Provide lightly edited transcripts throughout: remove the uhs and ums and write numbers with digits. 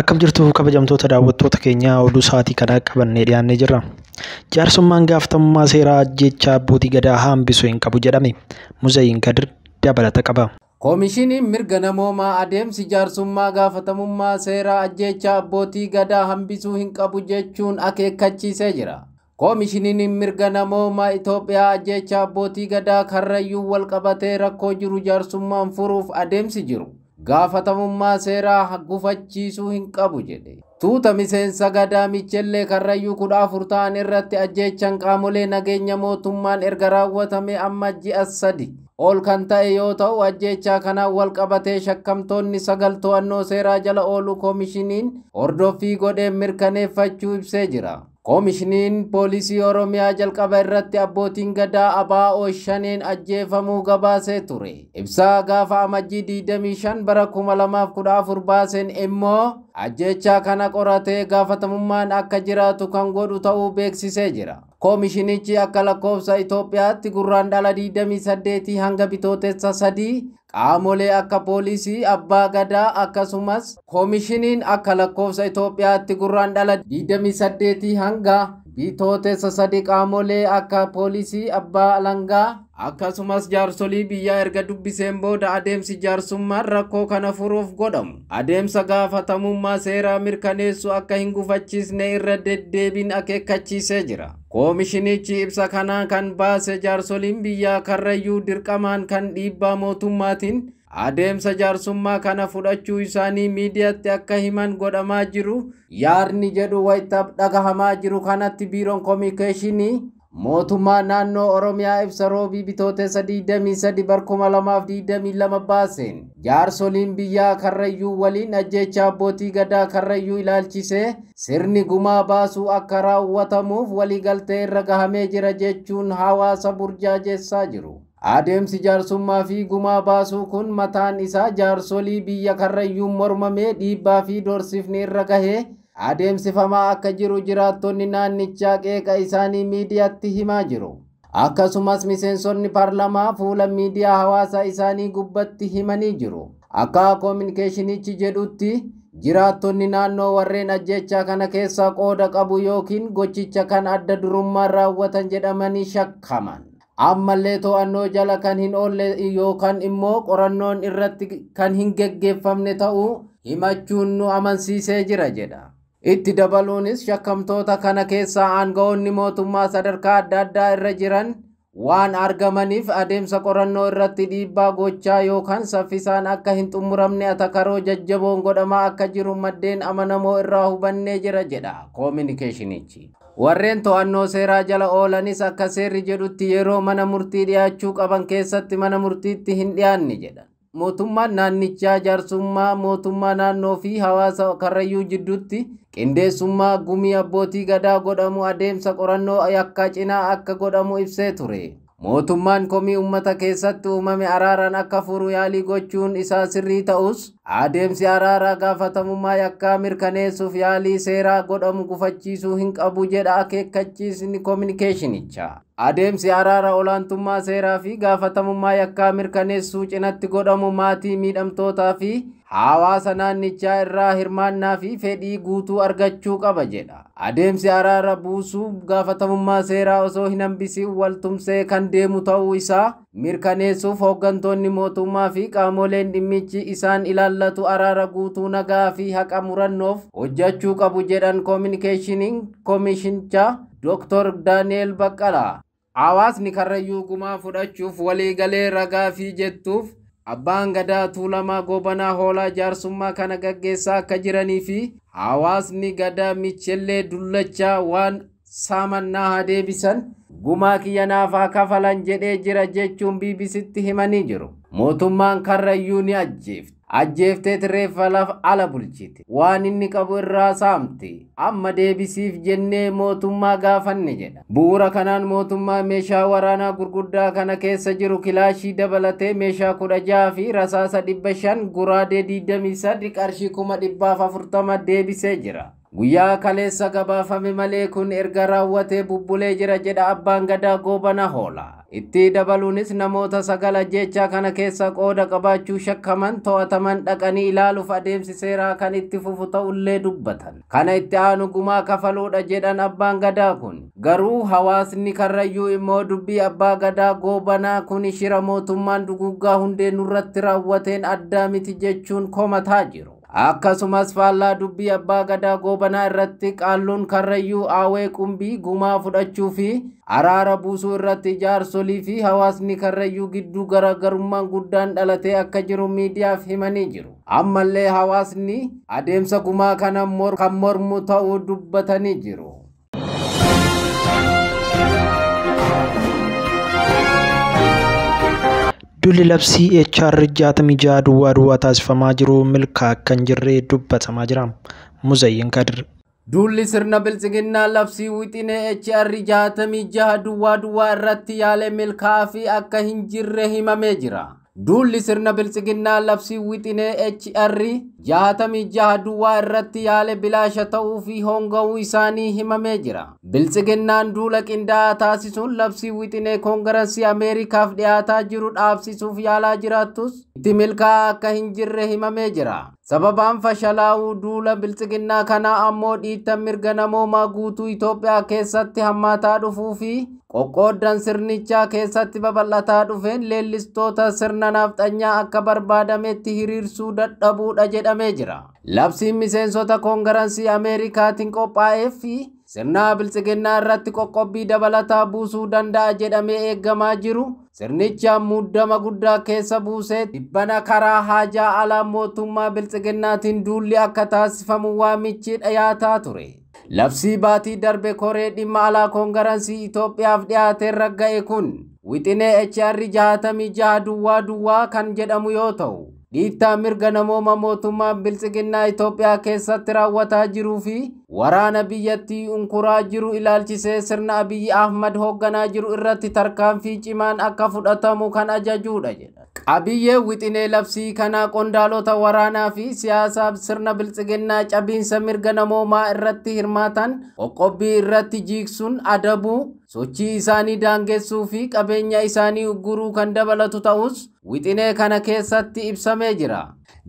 Akkam jirtu kabajamtoota daawwattoota keenyaa oduu sa'aatii kana qabannee dhiyaannee jirra. Jaarsummaan gaafatamummaa seeraa ajjeechaa abbootii gadaa hambisuu hin qabu jedhame. Muzayiin Kadir dabalata qaba. Koomishiniin mirga namoomaa adeemsi jaarsummaa gaafatamummaa seeraa ajjeechaa abbootii gadaa hambisuu hin qabu jechuun akeekkachiisee jira. Koomishiniin mirga namoomaa Itoophiyaa ajjeechaa abbootii gadaa Karrayyuu wal qabatee rakkoo jiru jaarsummaan furuuf adeemsi jiru gaafatamummaa seeraa gufachiisuu hin qabu jedhe. Tuuta miseensa gadaa Michellee Karrayyuu 14 ta'an irratti ajjeechaan qaamolee nageenya mootummaan erga raawwatame amma ji'a 3 ol kan ta'e yoo ta'u, ajjeechaa kanaan wal qabatee shakkamtoonni 9 to'annoo seeraa jala oolu koomishiniin hordoffii godhee mirkaneeffachuu ibsee jira. Koomishiniin poolisii Oromiyaa jalqaba irratti abbootiin gadaa ABO shaneen ajjeefamuu gabaasee ture. Ibsaa gaafa amajjii 25 bara 2014 baaseen immoo ajjeechaa kana qoratee gaafatamummaan akka jiraatu kan godhu ta'uu beeksisee jira. Koomishinichi akka lakkoofsa Itoophiyaatti gurraandhala 28 hanga bitootessa 3 qaamolee akka poolisii abbaa gadaa akkasumas koomishiniin akka lakkoofsa Itoophiyaatti gurraandhala 28 hanga bitootessa 3 qaamolee akka poolisii abbaa alangaa akkasumas jaarsolii biyyaa erga dubbiseen booda adeemsi jaarsummaan rakkoo kana furuuf godhamu adeemsa gaafatamummaa seeraa mirkaneessu akka hin gufachiisne irra deddeebiin akeekkachiisee jira. Koomishinichi ibsa kanaan kan baase jaarsoliin biyyaa Karrayyuu dirqamaan kan dhiibbaa mootummaatiin adeemsa jaarsummaa kana fudhachuu isaanii miidiyaatti akka himan godhamaa jiru yaadni jedhu wayita dhagahamaa jiru kanatti biiroon koominikeeshinii mootummaa naannoo Oromiyaa ibsa roobii bitootessa 23 bara 2022 baaseen jaarsoliin biyyaa Karrayyuu waliin ajjeechaa abbootii gadaa Karrayyuu ilaalchisee sirni gumaa baasuu akka raawwatamuuf waliigaltee irra gahamee jira jechuun hawaasa burjaajessaa jiru. Adeemsi jaarsummaa fi gumaa baasuu kun mataan isaa jaarsolii biyya Karrayyuu mormamee dhiibbaa fi doorsifni irra gahee adeemsifamaa akka jiru jiraattonni naannichaa qeeqa isaanii miidiyaatti himaa jiru. Akkasumas miseensonni paarlamaa fuula miidiyaa hawaasaa isaanii gubbatti himanii jiru. Akka koominikeeshinichi jedhutti jiraattonni naannoo warreen ajjeechaa kana keessaa qooda qabu yookiin gochicha kan adda durummaan raawwatan jedhamanii shakkaman ammallee to'annoo jala kan hin oolle yookaan immoo qorannoon irratti kan hin geggeeffamne ta'uu himachuun nu amansiisee jira jedha. Itti dabaluunis shakkamtoota kana keessaa aangawoonni mootummaa sadarkaa adda addaa irra jiran waan argamaniif adeemsa qorannoo irratti dhiibbaa gochaa yookaan saffisaan akka hin xumuramne atakaroo jajjaboon godhamaa akka jiru maddeen amanamoo irraa hubannee jira jedha koominikeeshinichi. Warreen to'annoo seeraa jala oolanis akka seerri jedhutti yeroo mana murtii dhiyaachuu qaban keessatti mana murtiitti hin dhiyaanne jedha. Mootummaan naannichaa jaarsummaa mootummaa naannoo fi hawaasa Karrayyuu jidduutti qindeessummaa gumii abbootii gadaa godhamu adeemsa qorannoo yakkaa cinaa akka godhamu ibsee ture. Mootummaan komii uummata keessatti uumame araaraan akka furu yaalii gochuun isaa sirrii ta'us adeemsi araaraa gaafatamummaa yakkaa mirkaneessuuf yaalii seeraa godhamu gufachiisuu hin qabu jedha akeekkachiisni koominikeeshinicha. Adeemsi araara olaantummaa seeraa fi gaafatamummaa yakkaa mirkaneessuu cinatti godhamu maatii miidhamtootaa fi hawaasa naannichaa irraa hirmaannaa fi fedhii guutuu argachuu qaba jedha. Adeemsi araara buusuu gaafatamummaa seeraa osoo hin hambisiin waltumsee kan deemu ta'uu isaa mirkaneessuuf hooggantoonni mootummaa fi qaamoleen dhimmichi isaan ilaallatu araara guutuu nagaa fi haqa murannoof hojjechuu qabu jedhan koominikeeshiniin koomishinichaa Dr. Daani'el Baqqalaa. Hawaasni Karrayyuu gumaa fudhachuuf waliigalee ragaa fi jettuuf abbaan gadaa Tuulamaa Gobanaa Hoolaa jaarsummaa kana gaggeessaa akka jiranii fi hawaasni gadaa Michellee Dullachaa waan saamannaa haa deebisan gumaa kiyyanaaf haa kafalan jedhee jira jechuun BBCtti himanii jiru. Mootummaan Karrayyuu ni ajjeeftee reeffa laf ala bulchite waan inni qabu irraa saamte amma deebisiif jennee mootummaa gaafanne jedha. Bu'uura kanaan mootummaa meeshaa waraanaa gurguddaa kana keessa jiru kilaashii dabalatee meeshaa 16 fi rasaasa 500 goraadee 23 qarshii 140 deebisee jira. Guyyaa kaleessa gabaafame malee kun erga raawwatee bubbulee jira jedha abbaan gadaa Goobana Hoolaa. Itti dabaluunis namoota 9 ajjeechaa kana keessa qooda qabaachuu shakkaman to'ataman dhaqanii ilaaluuf adeemsi seeraa kan itti fufu ta'ullee dubbatan. Kana itti aanu gumaa kafaluudha jedhan abbaan gadaa kun. Garuu hawaasni Karrayyuu immoo dubbii abbaa gadaa Goobanaa kun shira mootummaan duguggaa hundee nurratti raawwateen addaa miti jechuun komataa jiru. Akkasumas faallaa dubbii abbaa gadaa Goobanaa irratti qaalluun Karrayyuu Aawwee Qumbii gumaa fudhachuu fi araara buusuu irratti jaarsolii fi hawaasni Karrayyuu gidduu garaagarummaan guddaan dhalatee akka jiru miidiyaaf himanii jiru. Ammallee hawaasni adeemsa gumaa kana kan mormu ta'uu dubbatanii jiru. Dulli labsii HR 66 duwwaa taasifamaa jiru milkaa akka hin jirre dubbatamaa jira. Muzayyin Kadir. Dulli sirna bilchiginnaa labsii wixinee HR 66 duwwaa irratti yaale milkaa fi akka hin jirre himamee jira. Dulli sirna bilchiginnaa labsii wixinee HR 66 duwwaa irratti yaale bilaasha ta'uu fi hongawuu isaanii himamee jira. Bilchiginnaan duula qindaa'aa taasisuun labsii wixinee koongireesii Ameerikaaf dhiyaataa jiru dhaabsisuuf yaalaa jiraattus itti milkaa'aa akka hin jirre himamee jira. Sababaan fashalaa'uu duula bilchiginnaa kanaa ammoo dhiittan mirga namoomaa guutuu Itoophiyaa keessatti hammaataa dhufuu fi qoqqooddan sirnichaa keessatti babal'ataa dhufeen leellistoota sirna nafxanyaa akka barbaadametti hiriirsuu dadhabuudha jedhamee jira. Labsiin miseensota koongireesii Ameerikaatiin qophaa'ee fi sirna bilchiginnaa irratti qoqqobbii dabalataa buusuu danda'a jedhamee eeggamaa jiru. Sirnicha muddama guddaa keessa buusee dhibbana karaa haajaa alaa mootummaa bilchiginnaatiin duulli akka taasifamu waamichi dhiyaataa ture. Labsii baatii darbe koree dhimma alaa koongireesii Itoophiyaaf dhiyaateen ragga'e kun wixinee HR 66 duwwaa kan jedhamu yoo ta'u dhiittaa mirga namooma mootummaa bilchiginnaa Itoophiyaa keessatti raawwataa jiruu fi waraana biyyattii unkuraa jiru ilaalchisee sirna Abiyyi Ahmad hoogganaa jiru irratti tarkaanfii cimaan akka fudhatamu kan ajajuudha jedha. Qabiyyee wixinee labsii kanaa qondaalota waraanaa fi siyaasaaf sirna bilchiginnaa cabiinsa mirga namoomaa irratti hirmaatan qoqqobbii irratti jiiksuun adabuu sochii isaanii daangessuu fi qabeenya isaanii ugguruu kan dabalatu ta'us wixinee kana keessatti ibsamee jira.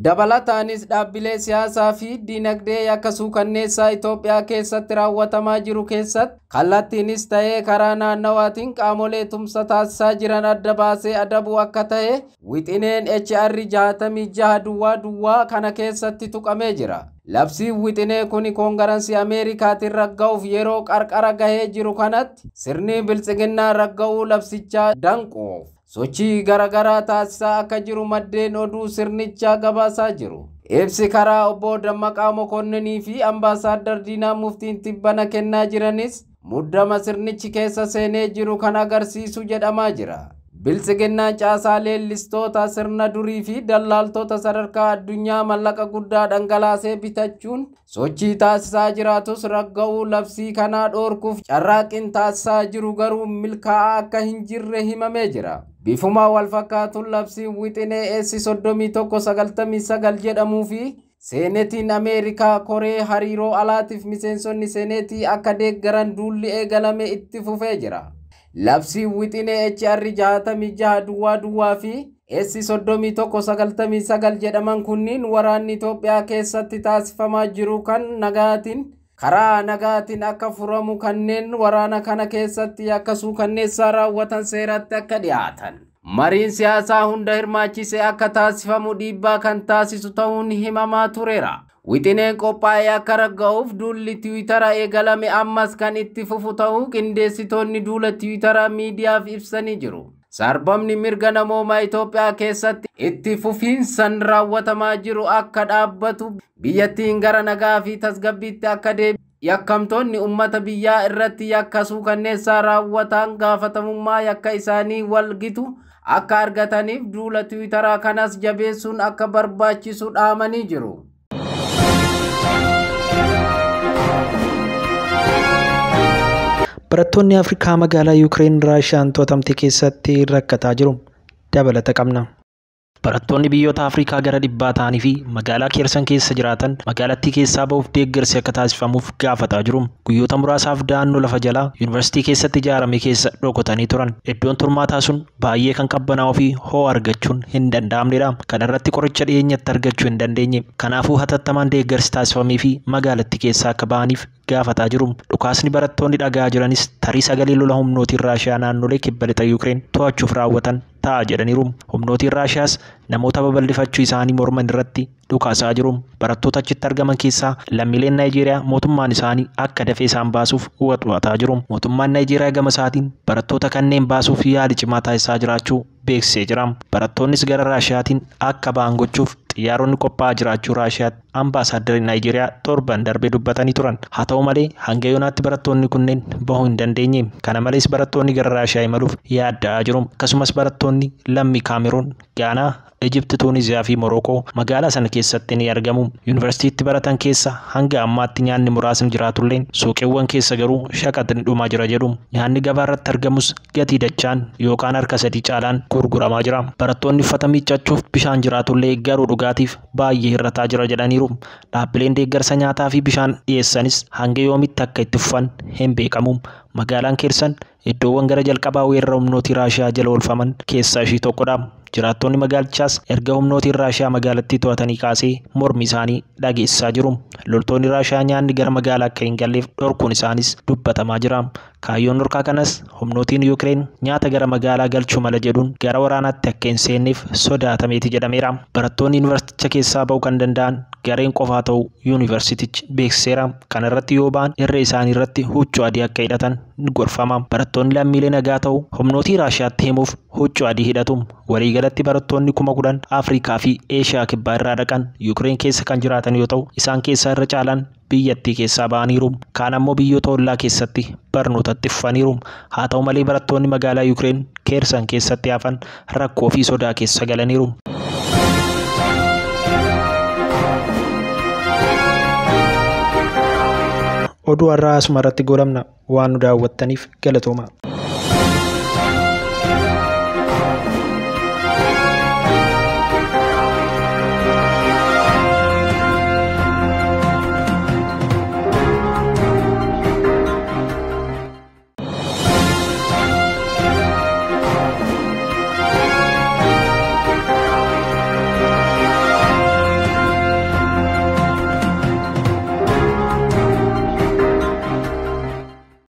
Dabalataanis dhaabbilee siyaasaa fi dinagdee yakka suukanneessaa Itoophiyaa keessatti raawwatamaa jiru keessatti kallattiinis ta'ee karaa naannawaatiin qaamolee tumsa taasisaa jiran adda baasee adabuu akka ta'e wixineen HR 66 duwwaa kana keessatti tuqamee jira. Labsiin wixinee kun koongireesii Ameerikaatiin ragga'uuf yeroo qarqara gahee jiru kanatti sirni bilchiginnaa ragga'uu labsichaa danquuf sochii garagaraa taasisaa akka jiru maddeen oduu sirnichaa gabaasaa jiru. Ibsi karaa obbo Dammaqaa Mokonninii fi Ambaasaadar Diinaa Muftiin tibbana kennaa jiranis muddama sirnichi keessa seenee jiru kan agarsiisu jedhamaa jira. Bilchiginnaan caasaa leellistoota sirna durii fi dallaaltota sadarkaa addunyaa mallaqa guddaa dhangalaasee bitachuun sochii taasisaa jiraatus ragga'uu labsii kanaa dhoorkuuf carraaqqiin taasisaa jiru garuu milkaa'aa akka hin jirre himamee jira. Bifuma wal fakkaatuun labsiin wixinee AC 3199 jedhamuu fi Seenetiin Ameerikaa koree hariiroo alaatiif miseensonni seenetii akka deeggaran duulli eegalame itti fufee jira. Labsii wixinee HR 66 duwwaa fi AC 3199 jedhaman kunniin waraanni Itoophiyaa keessatti taasifamaa jiru kan karaa nagaatiin akka furamu kanneen waraana kana keessatti akka suukanneessaa raawwatan seeratti akka dhiyaatan. Mariin siyaasaa hunda hirmaachisee akka taasifamu dhiibbaa kan taasisu ta'uun himamaa tureera. Wixineen qophaa'ee akka ragga'uuf duulli Tiwiitara eegalame ammas kan itti fufu ta'uu qindeessitoonni duula Tiwiitara miidiyaaf ibsanii jiru. Sarbamni mirga namoomaa Itoophiyaa keessatti itti fufiinsan raawwatamaa jiru akka dhaabbatu biyyattiin gara nagaa fi tasgabbiitti akka deebi'u yakkamtoonni uummata biyyaa irratti yakka suukanneessaa raawwatan gaafatamummaa yakka isaanii walgitu akka argataniif duula Tiwiitaraa kanas jabeessuun akka barbaachisu dhaamanii jiru. Barattoonni Afrikaa magaalaa Yuukireen Raashiyaan to'atamte keessatti rakkataa jiru. Dabalata qabna. Barattoonni biyyoota Afrikaa gara dhibbaa ta'anii fi magaalaa Keersan keessa jiraatan magaalattii keessaa ba'uuf deeggarsi akka taasifamuuf gaafataa jiru. Guyyoota muraasaaf da'annoo lafa jalaa yuunivarsiitii keessatti ijaarame keessa dhokotanii turan. Iddoon turmaataa sun baay'ee kan qabbanaa'uu fi ho'a argachuun hin danda'amnedha. Kana irratti qoricha dhiyeenyatti argachuu hin dandeenye. Kanaafuu hatattamaan deeggarsi taasifamee fi magaalattii keessaa akka ba'aniif gaafataa jiru. Dhukaasni barattoonni dhagaa jiranis tarii sagalee lola humnootiin Raashiyaa naannolee kibba lixa Yuukireen to'achuuf raawwatan ta'a jedhaniiru. Humnootiin Raashiyaas namoota babal'ifachuu isaanii morman irratti dhukaasaa jiru. Barattoota achitti argaman keessaa lammiileen Naayijeeriyaa mootummaan isaanii akka dafee isaan baasuuf waxwataa jiru. Mootummaan Naayijeeriyaa gama isaatiin barattoota kanneen baasuuf yaali cimaa taasisaa jiraachuu beeksisee jira. Barattoonnis gara Raashiyaatiin akka ba'an gochuuf xiyyaaronni qophaa'aa jiraachuu Raashiyaatti ambaasaaddarri Naayijeeriyaa torban darbee dubbatanii turan. Haa ta'u malee hanga yoonaatti barattoonni kunneen bahuu hin dandeenye. Kana malees barattoonni gara Raashiyaa imaluuf yaadda'aa jiru. Akkasumas barattoonni lammii Kaameruun, Gaanaa, Ijipti, Tuuniziyaa fi Morookoo magaalaa sana keessatti ni argamu. Yuunivarsiitiitti baratan keessa hanga ammaatti nyaanni muraasni jiraatullee suuqiiwwan keessa garuu shaqaxni dhumaa jira jedhu. Nyaanni gabaa irratti argamus gatii dachaan yookaan harka sadii caalaan gurguramaa jira. Barattoonni uffata miiccachuuf bishaan jiraatullee garuu dhugaatiif baay'ee hir'ataa jira jedhaniiru. Dhaabbileen deeggarsa nyaataa fi bishaan dhiyeessanis hanga yoomitti akka itti fufan hin beekamu. Magaalaan Keersan iddoowwan gara jalqabaa weerara humnootii Raashiyaa jala oolfaman keessaa ishii tokkodha. Jiraattonni magaalichaas erga humnootiin Raashiyaa magaalattii to'atanii kaasee mormi isaanii dhageessisaa jiru. Loltoonni Raashiyaa nyaanni gara magaalaa akka hin galleef dhorkuun isaanis dubbatamaa jira. Kaayyoon dhorkaa kanas humnootiin Yuukireen nyaata gara magaalaa galchuu mala jedhuun gara waraanaatti akka hin seenneef sodaatameeti jedhameera. Barattoonni yuunivarsiiticha keessaa ba'uu kan danda'an gareen qofaa ta'uu yuunivarsiitichi beeksiseera. Kana irratti yoo ba'an irree isaanii irratti huccuu adii akka hidhatan ni gorfama. Barattoonni lammiilee nagaa ta'uu humnootii Raashiyaatti himuuf huccuu adii hidhatu. Waliigalatti barattoonni 10,000 Afrikaa fi Eeshiyaa kibbaa irraa dhaqan Yuukireen keessa kan jiraatan yoo ta'u isaan keessaa irra caalaan biyyattii keessaa ba'aniiru. Kaan ammoo biyyoota ollaa keessatti barnootatti fufaniiru. Haa ta'u malee barattoonni magaalaa Yuukireen Keersan keessatti hafan rakkoo fi sodaa keessa galaniiru. Oduu har'aa asuma irratti goolabna. Waan nu daawwattaniif galatooma.